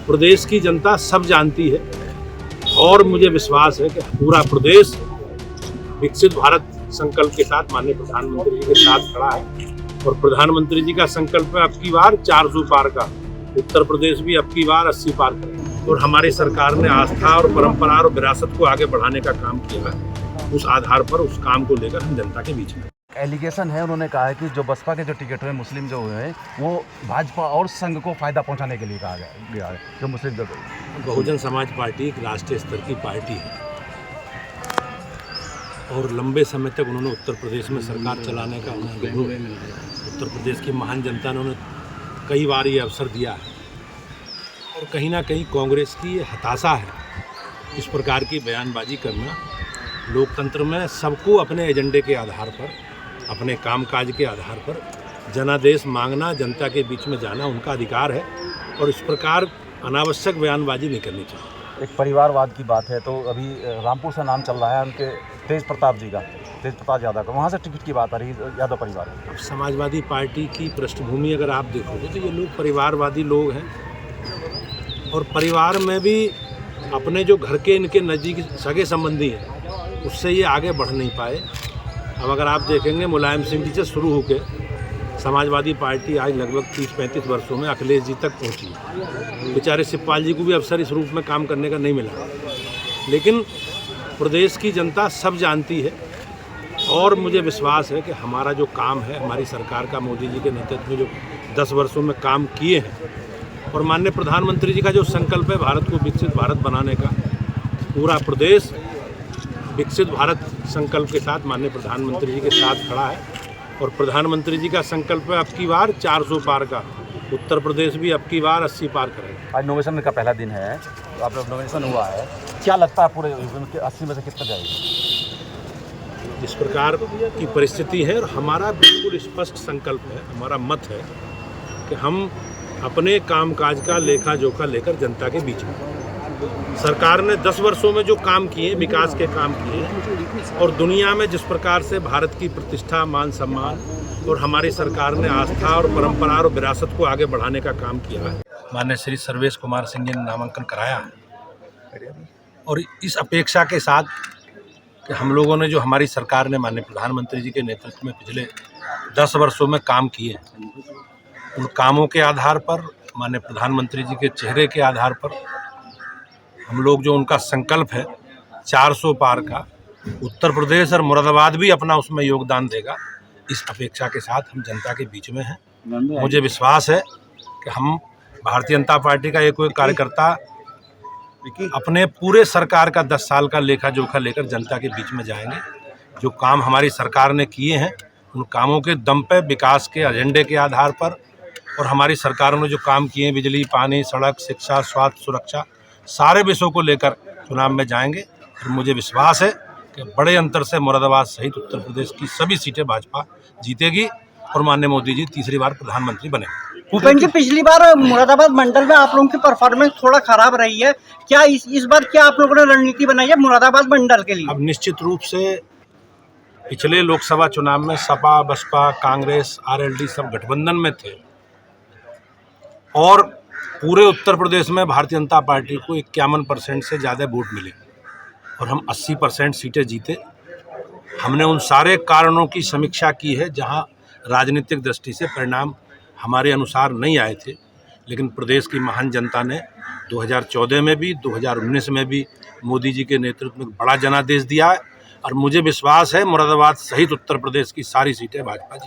प्रदेश की जनता सब जानती है और मुझे विश्वास है कि पूरा प्रदेश विकसित भारत संकल्प के साथ माननीय प्रधानमंत्री जी के साथ खड़ा है। और प्रधानमंत्री जी का संकल्प है अब की बार 400 पार का, उत्तर प्रदेश भी अब की बार 80 पार करेगा। और हमारी सरकार ने आस्था और परंपरा और विरासत को आगे बढ़ाने का काम किया है। उस आधार पर उस काम को लेकर हम जनता के बीच में एलिगेशन है, उन्होंने कहा है कि जो बसपा के जो टिकट हुए मुस्लिम जो हुए हैं वो भाजपा और संघ को फायदा पहुंचाने के लिए कहा गया है। जो मुस्लिम जो बहुजन समाज पार्टी एक राष्ट्रीय स्तर की पार्टी है और लंबे समय तक उन्होंने उत्तर प्रदेश में सरकार चलाने का अनुभव है। उत्तर प्रदेश की महान जनता ने उन्हें कई बार ये अवसर दिया है और कहीं ना कहीं कांग्रेस की ये हताशा है इस प्रकार की बयानबाजी करना। लोकतंत्र में सबको अपने एजेंडे के आधार पर, अपने कामकाज के आधार पर जनादेश मांगना, जनता के बीच में जाना उनका अधिकार है और इस प्रकार अनावश्यक बयानबाजी नहीं करनी चाहिए। एक परिवारवाद की बात है तो अभी रामपुर से नाम चल रहा है उनके तेज प्रताप जी का, तेज प्रताप यादव का, वहाँ से टिकट की बात आ रही है यादव परिवार में। समाजवादी पार्टी की पृष्ठभूमि अगर आप देखोगे तो ये लोग परिवारवादी लोग हैं और परिवार में भी अपने जो घर के इनके नज़दीक सगे संबंधी हैं उससे ये आगे बढ़ नहीं पाए। अब अगर आप देखेंगे मुलायम सिंह जी से शुरू होकर समाजवादी पार्टी आज लगभग 30-35 वर्षों में अखिलेश जी तक पहुंची। बेचारे शिवपाल जी को भी अवसर इस रूप में काम करने का नहीं मिला, लेकिन प्रदेश की जनता सब जानती है और मुझे विश्वास है कि हमारा जो काम है, हमारी सरकार का मोदी जी के नेतृत्व में जो 10 वर्षों में काम किए हैं और माननीय प्रधानमंत्री जी का जो संकल्प है भारत को विकसित भारत बनाने का, पूरा प्रदेश विकसित भारत संकल्प के साथ माननीय प्रधानमंत्री जी के साथ खड़ा है। और प्रधानमंत्री जी का संकल्प है अब की बार 400 पार का, उत्तर प्रदेश भी अब की बार 80 पार करेगा। आज नोमिनेशन का पहला दिन है, तो आप लोग नोमिनेशन हुआ है, क्या लगता है पूरे 80 में से कितना जाएगा? इस प्रकार की परिस्थिति है और हमारा बिल्कुल स्पष्ट संकल्प है, हमारा मत है कि हम अपने कामकाज का लेखा जोखा लेकर जनता के बीच में, सरकार ने 10 वर्षों में जो काम किए, विकास के काम किए और दुनिया में जिस प्रकार से भारत की प्रतिष्ठा, मान सम्मान और हमारी सरकार ने आस्था और परंपरा और विरासत को आगे बढ़ाने का काम किया है। माननीय श्री सर्वेश कुमार सिंह जी ने नामांकन कराया है और इस अपेक्षा के साथ कि हम लोगों ने जो हमारी सरकार ने माननीय प्रधानमंत्री जी के नेतृत्व में पिछले 10 वर्षों में काम किए, उन कामों के आधार पर, माननीय प्रधानमंत्री जी के चेहरे के आधार पर हम लोग जो उनका संकल्प है 400 पार का, उत्तर प्रदेश और मुरादाबाद भी अपना उसमें योगदान देगा, इस अपेक्षा के साथ हम जनता के बीच में हैं। मुझे विश्वास है कि हम भारतीय जनता पार्टी का एक कार्यकर्ता अपने पूरे सरकार का 10 साल का लेखा जोखा लेकर जनता के बीच में जाएंगे। जो काम हमारी सरकार ने किए हैं उन कामों के दम पे, विकास के एजेंडे के आधार पर और हमारी सरकारों ने जो काम किए हैं, बिजली, पानी, सड़क, शिक्षा, स्वास्थ्य, सुरक्षा, सारे विषयों को लेकर चुनाव में जाएंगे। और मुझे विश्वास है कि बड़े अंतर से मुरादाबाद सहित उत्तर प्रदेश की सभी सीटें भाजपा जीतेगी और माननीय मोदी जी तीसरी बार प्रधानमंत्री बनेंगे। भूपेंद्र जी, पिछली बार मुरादाबाद मंडल में आप लोगों की परफॉर्मेंस थोड़ा खराब रही है, क्या इस बार क्या आप लोगों ने रणनीति बनाई है मुरादाबाद मंडल के लिए? अब निश्चित रूप से पिछले लोकसभा चुनाव में सपा, बसपा, कांग्रेस, आरएलडी सब गठबंधन में थे और पूरे उत्तर प्रदेश में भारतीय जनता पार्टी को 51% से ज़्यादा वोट मिले और हम 80% सीटें जीते। हमने उन सारे कारणों की समीक्षा की है जहां राजनीतिक दृष्टि से परिणाम हमारे अनुसार नहीं आए थे, लेकिन प्रदेश की महान जनता ने 2014 में भी, 2019 में भी मोदी जी के नेतृत्व में बड़ा जनादेश दिया है और मुझे विश्वास है मुरादाबाद सहित उत्तर प्रदेश की सारी सीटें भाजपा जी